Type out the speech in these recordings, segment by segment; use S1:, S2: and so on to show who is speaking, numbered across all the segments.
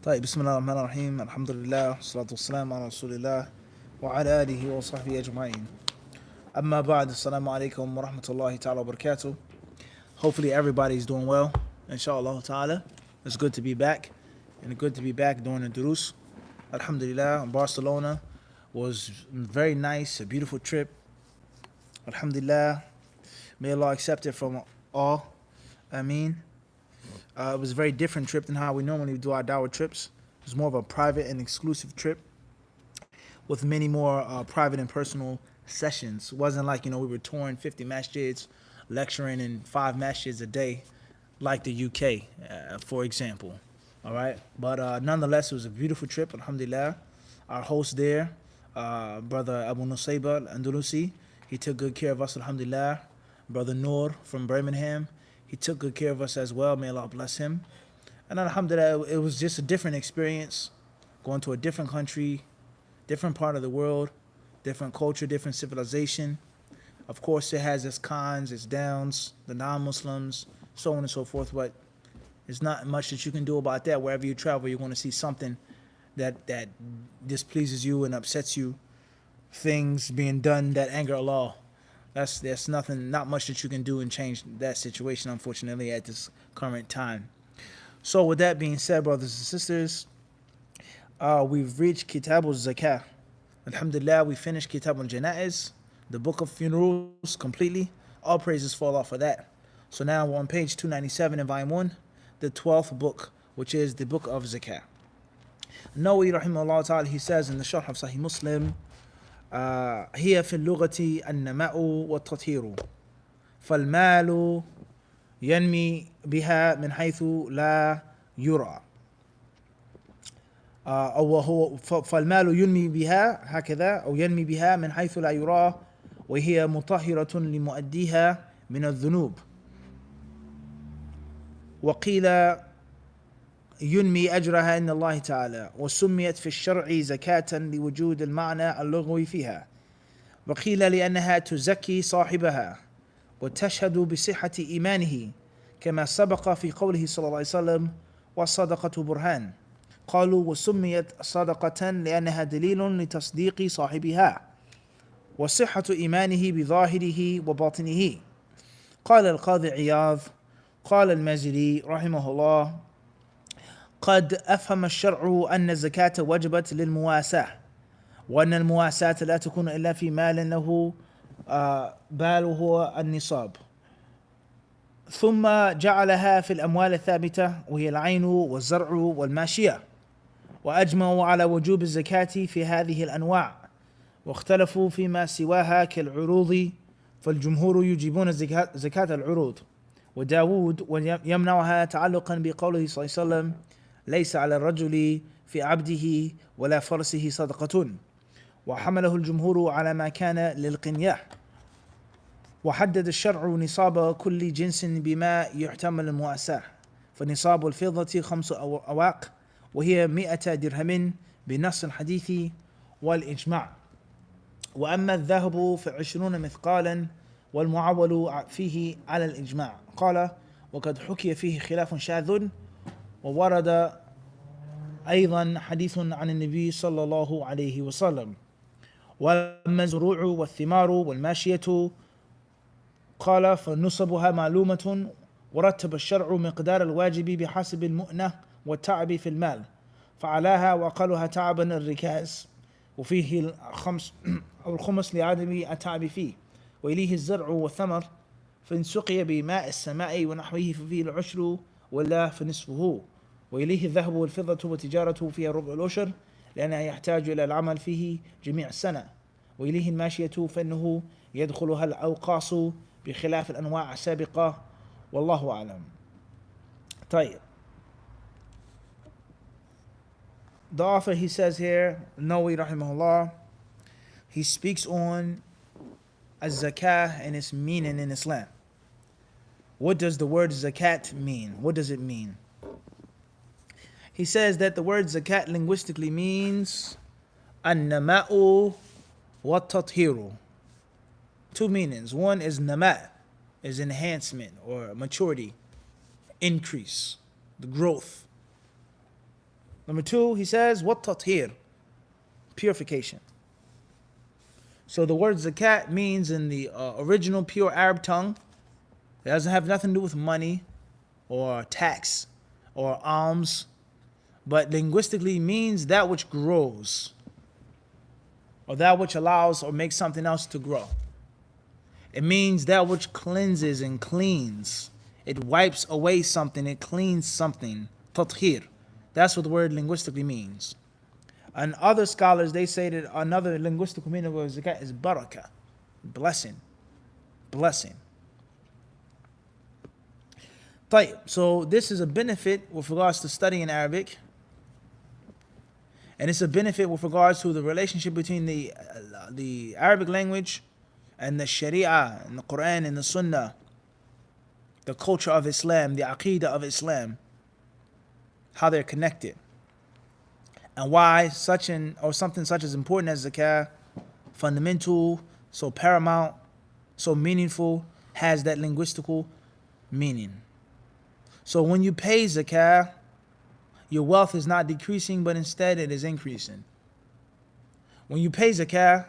S1: طيب بسم الله الرحمن الرحيم الحمد لله والصلاة والسلام على رسول الله وعلى آله وصحبه أجمعين. Amma ba'd, assalamu alaikum wa rahmatullahi ta'ala wa barakatuh. Hopefully everybody's doing well, inshallah ta'ala. It's good to be back, and good to be back during the durus. Alhamdulillah, Barcelona was very nice, a beautiful trip. Alhamdulillah, may Allah accept it from all. Ameen. It was a very different trip than how we normally do our dawah trips. It was more of a private and exclusive trip with many more private and personal sessions. It wasn't like, we were touring 50 masjids, lecturing in 5 masjids a day, like the UK, for example. All right. But nonetheless, it was a beautiful trip, alhamdulillah. Our host there, Brother Abu Nusayba al-Andalusi, he took good care of us, alhamdulillah. Brother Noor from Birmingham, he took good care of us as well. May Allah bless him. And alhamdulillah, it was just a different experience, going to a different country, different part of the world, different culture, different civilization. Of course, it has its cons, its downs, the non-Muslims, so on and so forth, but there's not much that you can do about that. Wherever you travel, you're going to see something that displeases you and upsets you, things being done that anger Allah. There's not much that you can do and change that situation, unfortunately, at this current time. So with that being said, brothers and sisters, we've reached Kitab al-Zakah. Alhamdulillah, we finished Kitab al-Janaiz, the book of funerals, completely. All praises fall off for that. So now we're on page 297 in volume 1, the 12th book, which is the book of Zakah. Nawawi rahimahullah ta'ala, he says in the Sharh of Sahih Muslim, هي في اللغة النماء والتطهير فالمال ينمي بها من حيث لا يرى أو هو فالمال ينمي بها هكذا أو ينمي بها من حيث لا يرى وهي مطهرة لمؤديها من الذنوب. وقيل ينمي أجرها إن الله تعالى وسميت في الشرع زكاة لوجود المعنى اللغوي فيها. وقيل لأنها تزكي صاحبها وتشهد بصحة إيمانه كما سبق في قوله صلى الله عليه وسلم والصدقة برهان. قالوا وسميت صدقة لأنها دليل لتصديق صاحبها وصحة إيمانه بظاهره وباطنه. قال القاضي عياض قال المازري رحمه الله قد أفهم الشرع أن الزكاة وجبت للمواساة وأن المواساة لا تكون إلا في مال له باله النصاب ثم جعلها في الأموال الثابتة وهي العين والزرع والماشية وأجمعوا على وجوب الزكاة في هذه الأنواع واختلفوا فيما سواها كالعروض فالجمهور يجيبون زكاة العروض وداود يمنعها تعلقا بقوله صلى الله عليه وسلم ليس على الرجل في عبده ولا فرسه صدقة وحمله الجمهور على ما كان للقنية. وحدد الشرع نصاب كل جنس بما يحتمل المواساة فنصاب الفضة 5 أواق وهي 100 درهم بنص الحديث والإجماع. وأما الذهب ف20 مثقالا والمعول فيه على الإجماع. قال وقد حكي فيه خلاف شاذ وورد أيضا حديث عن النبي صلى الله عليه وسلم. وأما الزروع والثمار والماشية قال فنصبها معلومة ورتب الشرع مقدار الواجب بحسب المؤنة والتعب في المال فعلاها وأقلها تعبا الركاز وفيه الخمس لعدم التعب فيه وإليه الزرع والثمر فإن سقي بماء السماء ونحوه ففيه العشر ولا فنصفه وإليه الذهب والفضة وتجارته فيها ربع العشر لأنها يحتاج إلى العمل فيه جميع السنة وإليه الماشية فإنه يدخلها الأوقاص بخلاف الأنواع السابقة والله أعلم. طيب. The author, he says here, Nawawi rahimahullah, he speaks on az-zakah and its meaning in Islam. What does the word zakat mean? What does it mean? He says that the word zakat linguistically means an-nama'u wa tathiru. 2 meanings. One is nama, is enhancement or maturity, increase, the growth. Number two, he says, what tathir, purification. So the word zakat means in the original pure Arab tongue, it doesn't have nothing to do with money or tax or alms, but linguistically means that which grows or that which allows or makes something else to grow. It means that which cleanses and cleans. It wipes away something, it cleans something. Tathir. That's what the word linguistically means. And other scholars, they say that another linguistic meaning of zakat is barakah, blessing. Blessing. So this is a benefit with regards to studying Arabic. And it's a benefit with regards to the relationship between the Arabic language and the Sharia and the Quran and the Sunnah, the culture of Islam, the Aqidah of Islam, how they're connected. And why something such as important as zakah, fundamental, so paramount, so meaningful, has that linguistical meaning. So when you pay zakah, your wealth is not decreasing, but instead it is increasing. When you pay zakah,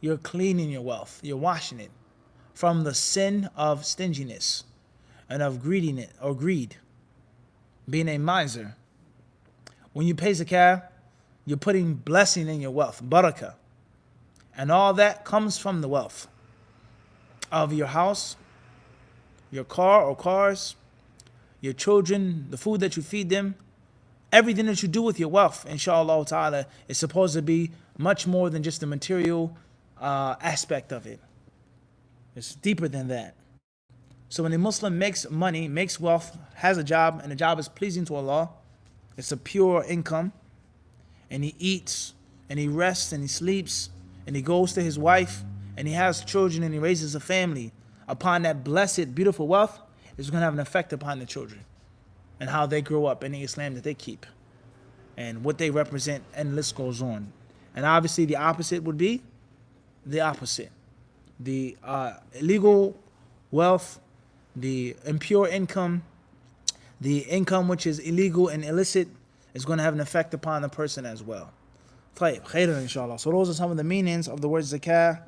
S1: you're cleaning your wealth, you're washing it from the sin of stinginess and of greed, being a miser. When you pay zakah, you're putting blessing in your wealth, barakah. And all that comes from the wealth of your house, your car or cars, your children, the food that you feed them. Everything that you do with your wealth, inshallah ta'ala, is supposed to be much more than just the material aspect of it. It's deeper than that. So when a Muslim makes money, makes wealth, has a job, and the job is pleasing to Allah, it's a pure income, and he eats, and he rests, and he sleeps, and he goes to his wife, and he has children, and he raises a family upon that blessed, beautiful wealth, it's going to have an effect upon the children and how they grow up in the Islam that they keep and what they represent, and the list goes on. And obviously the opposite would be the opposite. The illegal wealth, the impure income, the income which is illegal and illicit, is going to have an effect upon the person as well. طيب, khairan inshallah. So those are some of the meanings of the word zakah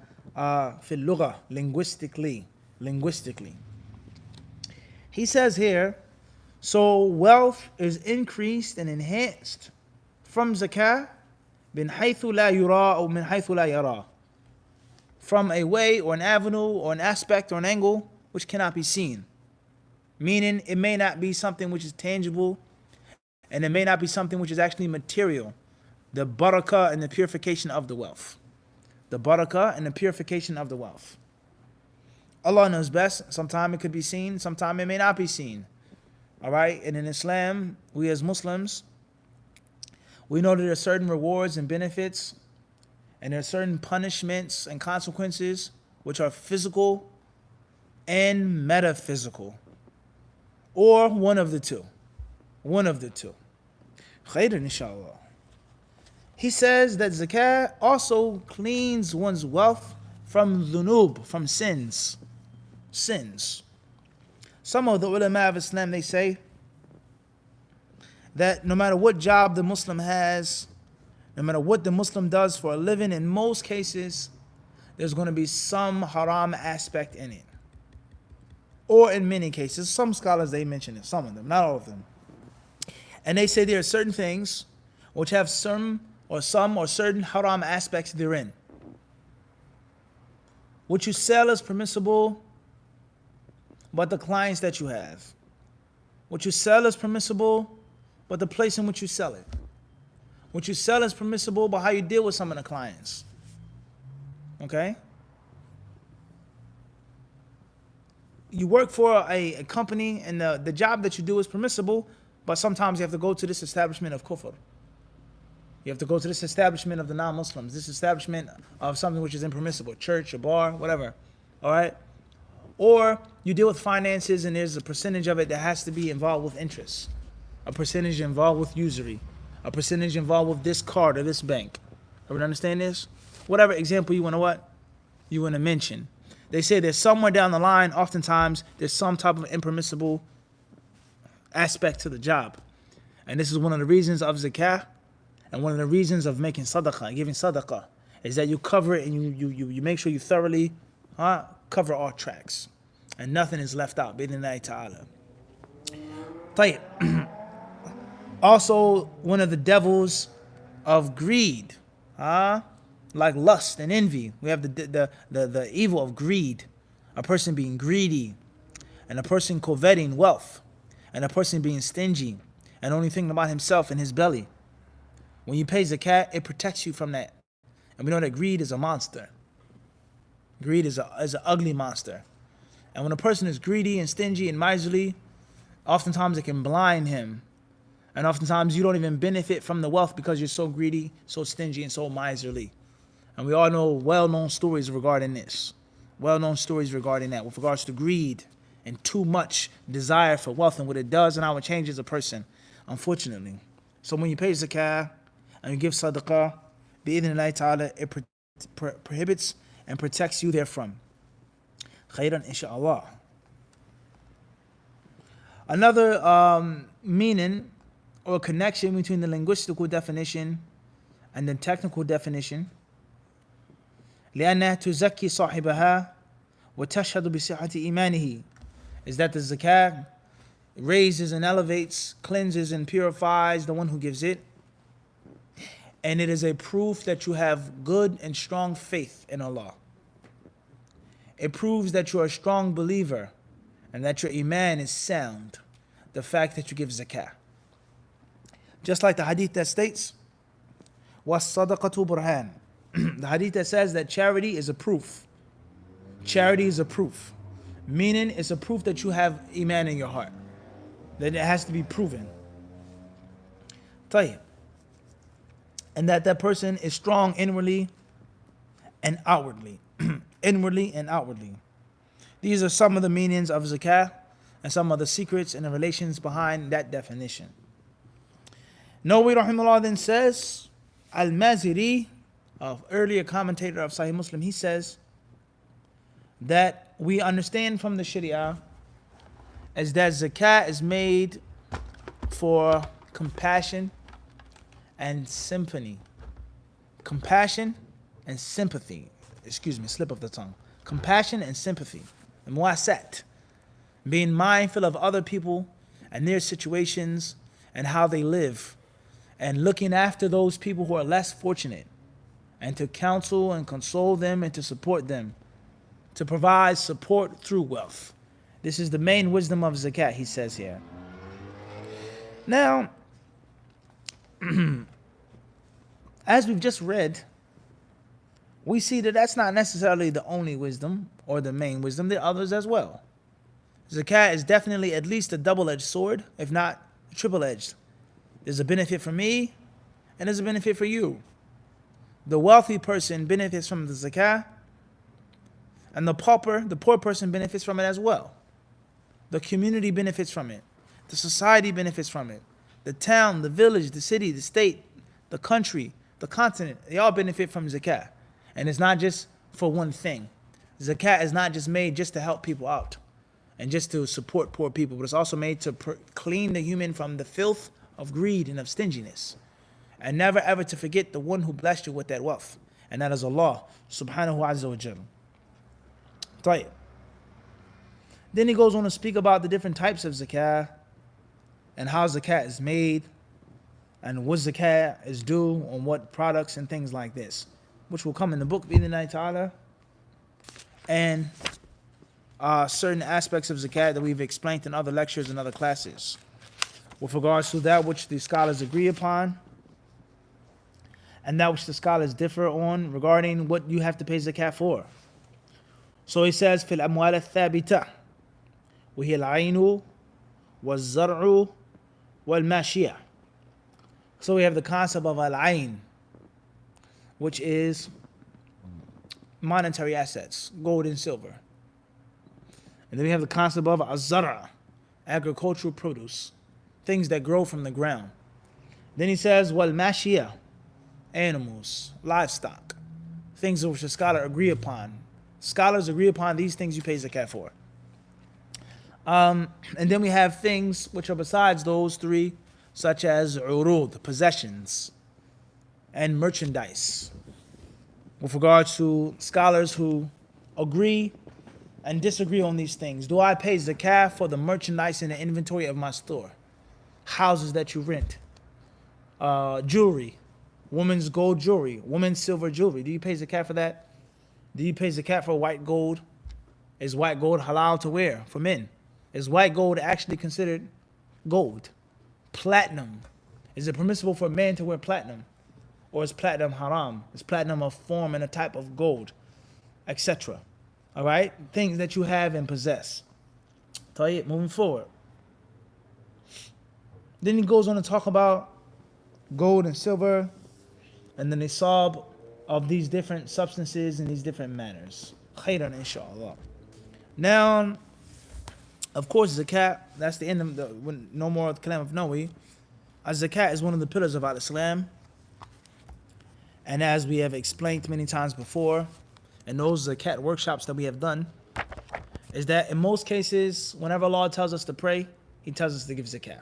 S1: fil lugha, linguistically. He says here, so wealth is increased and enhanced from zakah min haythu la yura or min haythu la yara, from a way or an avenue or an aspect or an angle which cannot be seen. Meaning it may not be something which is tangible, and it may not be something which is actually material. The barakah and the purification of the wealth. The barakah and the purification of the wealth. Allah knows best. Sometimes it could be seen, sometimes it may not be seen. All right, and in Islam, we as Muslims, we know that there are certain rewards and benefits, and there are certain punishments and consequences which are physical and metaphysical, or one of the two. Khairan inshallah. He says that zakah also cleans one's wealth from dhunub, from sins. Some of the ulama of Islam, they say that no matter what job the Muslim has, no matter what the Muslim does for a living, in most cases, there's going to be some haram aspect in it. Or in many cases, some scholars, they mention it, some of them, not all of them. And they say there are certain things which have some or certain haram aspects therein. What you sell is permissible, but the clients that you have. What you sell is permissible, but the place in which you sell it. What you sell is permissible, but how you deal with some of the clients. Okay? You work for a company, and the job that you do is permissible, but sometimes you have to go to this establishment of kufr. You have to go to this establishment of the non-Muslims, this establishment of something which is impermissible, church, a bar, whatever. All right? Or you deal with finances, and there's a percentage of it that has to be involved with interest, a percentage involved with usury, a percentage involved with this card or this bank. Everyone understand this? Whatever example you want to mention. They say there's somewhere down the line, oftentimes, there's some type of impermissible aspect to the job. And this is one of the reasons of zakah, and one of the reasons of making sadaqah, giving sadaqah, is that you cover it and you make sure you thoroughly cover all tracks. And nothing is left out, bi'idhnillahi ta'ala. طيب. Also, one of the devils of greed, like lust and envy. We have the evil of greed, a person being greedy, and a person coveting wealth, and a person being stingy, and only thinking about himself and his belly. When you pay zakat, it protects you from that. And we know that greed is a monster. Greed is an ugly monster. And when a person is greedy and stingy and miserly, oftentimes it can blind him. And oftentimes you don't even benefit from the wealth because you're so greedy, so stingy, and so miserly. And we all know well-known stories regarding this. Well-known stories regarding that with regards to greed and too much desire for wealth and what it does and how it changes a person, unfortunately. So when you pay zakah and you give sadaqah, bi'idhnillahi ta'ala, it prohibits and protects you therefrom. Khairan, inshaAllah. Another meaning or connection between the linguistical definition and the technical definition, لأنها تزكي صاحبها وتشهد بصحة إيمانه, is that the zakah raises and elevates, cleanses and purifies the one who gives it. And it is a proof that you have good and strong faith in Allah. It proves that you're a strong believer and that your iman is sound, the fact that you give zakah. Just like the hadith that states, وَالصَّدَقَةُ بُرْهَانٌ. The hadith that says that charity is a proof. Charity is a proof. Meaning it's a proof that you have iman in your heart. That it has to be proven. طيب. And that person is strong inwardly and outwardly. Inwardly and outwardly. These are some of the meanings of zakah and some of the secrets and the relations behind that definition. Nawawi rahimahullah then says, Al-Maziri, an earlier commentator of Sahih Muslim, he says that we understand from the Sharia as that zakah is made for compassion and sympathy. Compassion and sympathy. Excuse me, slip of the tongue. Compassion and sympathy. And muasat. Being mindful of other people and their situations and how they live. And looking after those people who are less fortunate. And to counsel and console them and to support them. To provide support through wealth. This is the main wisdom of zakat, he says here. Now, as we've just read, we see that that's not necessarily the only wisdom or the main wisdom. There are others as well. Zakat is definitely at least a double-edged sword, if not triple-edged. There's a benefit for me, and there's a benefit for you. The wealthy person benefits from the zakah, and the poor person benefits from it as well. The community benefits from it. The society benefits from it. The town, the village, the city, the state, the country, the continent, they all benefit from zakah. And it's not just for one thing. Zakat is not just made just to help people out and just to support poor people, but it's also made to clean the human from the filth of greed and of stinginess. And never ever to forget the one who blessed you with that wealth. And that is Allah subhanahu wa ta'ala. طيب. Then he goes on to speak about the different types of zakah and how zakat is made and what zakat is due on what products and things like this, which will come in the book bi'idhnillahi ta'ala, and certain aspects of zakat that we've explained in other lectures and other classes with regards to that which the scholars agree upon and that which the scholars differ on regarding what you have to pay zakat for. So he says, في الأموال الثابتة وهي العين والزرع والماشية. So we have the concept of al-ayn, which is monetary assets, gold and silver. And then we have the concept of az-zara, agricultural produce, things that grow from the ground. Then he says, wal-mashiyah, animals, livestock, things which the scholar agree upon. Scholars agree upon these things you pay zakat for. And then we have things which are besides those three, such as urud, possessions, and merchandise. With regards to scholars who agree and disagree on these things, do I pay zakat for the merchandise in the inventory of my store? Houses that you rent, jewelry, women's gold jewelry, women's silver jewelry. Do you pay zakat for that? Do you pay zakat for white gold? Is white gold halal to wear for men? Is white gold actually considered gold? Platinum. Is it permissible for a man to wear platinum? Or is platinum haram? Is platinum a form and a type of gold? Etc. All right? Things that you have and possess. Tayyip, moving forward. Then he goes on to talk about gold and silver and the nisab of these different substances in these different manners. Khairan, inshallah. Now, of course, zakat, that's the end of no more of the kalam of Nawawi. Zakat is one of the pillars of Islam. And as we have explained many times before, in those zakat workshops that we have done, is that in most cases, whenever Allah tells us to pray, He tells us to give zakat.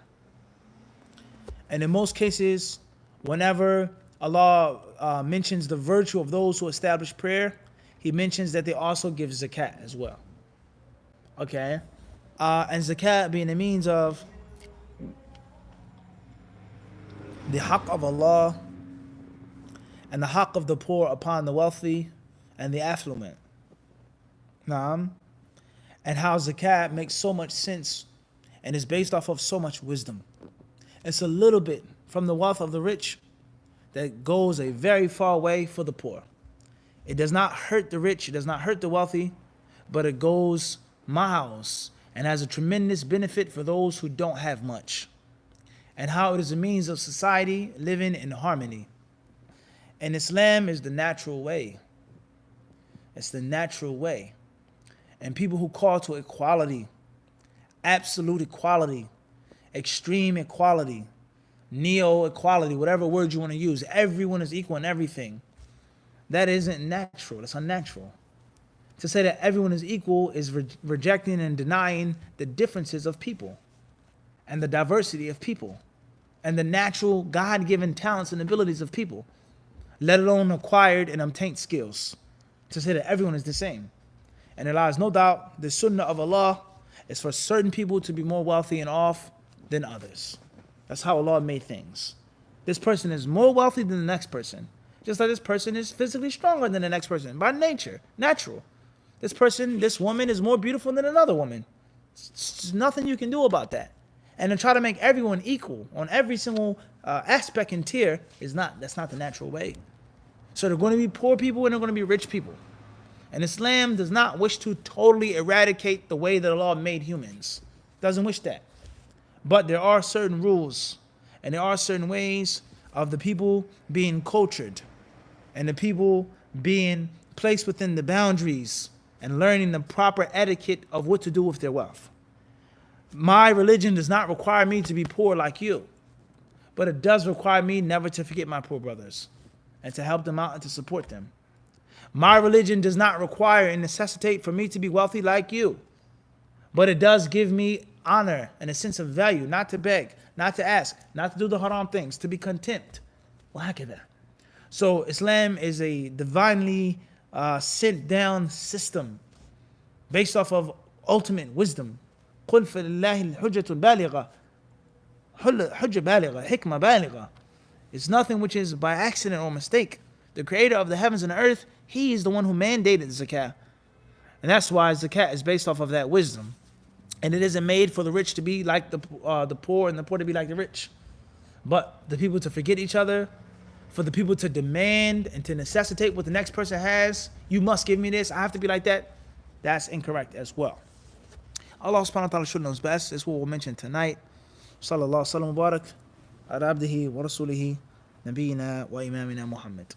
S1: And in most cases, whenever Allah mentions the virtue of those who establish prayer, He mentions that they also give zakat as well. Okay? And zakat being a means of the haqq of Allah and the haqq of the poor upon the wealthy and the affluent. Naam. And how zakat makes so much sense and is based off of so much wisdom. It's a little bit from the wealth of the rich that goes a very far way for the poor. It does not hurt the rich, it does not hurt the wealthy, but it goes miles and has a tremendous benefit for those who don't have much. And how it is a means of society living in harmony. And Islam is the natural way. It's the natural way. And people who call to equality, absolute equality, extreme equality, neo-equality, whatever word you want to use, everyone is equal in everything. That isn't natural. That's unnatural. To say that everyone is equal is rejecting and denying the differences of people and the diversity of people and the natural God-given talents and abilities of people, let alone acquired and obtained skills. To say that everyone is the same. And there lies no doubt the sunnah of Allah is for certain people to be more wealthy and off than others. That's how Allah made things. This person is more wealthy than the next person. Just like this person is physically stronger than the next person by nature, natural. This woman is more beautiful than another woman. There's nothing you can do about that. And to try to make everyone equal on every single aspect and tier that's not the natural way. So there are going to be poor people and there are going to be rich people. And Islam does not wish to totally eradicate the way that Allah made humans. Doesn't wish that. But there are certain rules and there are certain ways of the people being cultured and the people being placed within the boundaries and learning the proper etiquette of what to do with their wealth. My religion does not require me to be poor like you, but it does require me never to forget my poor brothers and to help them out and to support them. My religion does not require and necessitate for me to be wealthy like you, but it does give me honor and a sense of value, not to beg, not to ask, not to do the haram things, to be content. So Islam is a divinely sent down system based off of ultimate wisdom. قُلْ فَلِلَّهِ الْحُجَّةُ الْبَالِغَةُ حُجَّة بالغة, hikmah بالغة. It's nothing which is by accident or mistake. The creator of the heavens and the earth, He is the one who mandated zakat. And that's why zakat is based off of that wisdom. And it isn't made for the rich to be like the poor and the poor to be like the rich. But the people to forget each other, for the people to demand and to necessitate what the next person has. You must give me this, I have to be like that. That's incorrect as well. Allah subhanahu wa ta'ala should knows best. This is what we'll mention tonight. Sallallahu sallam wa barak ala abdihi wa rasulihi nabiyina wa imamina Muhammad.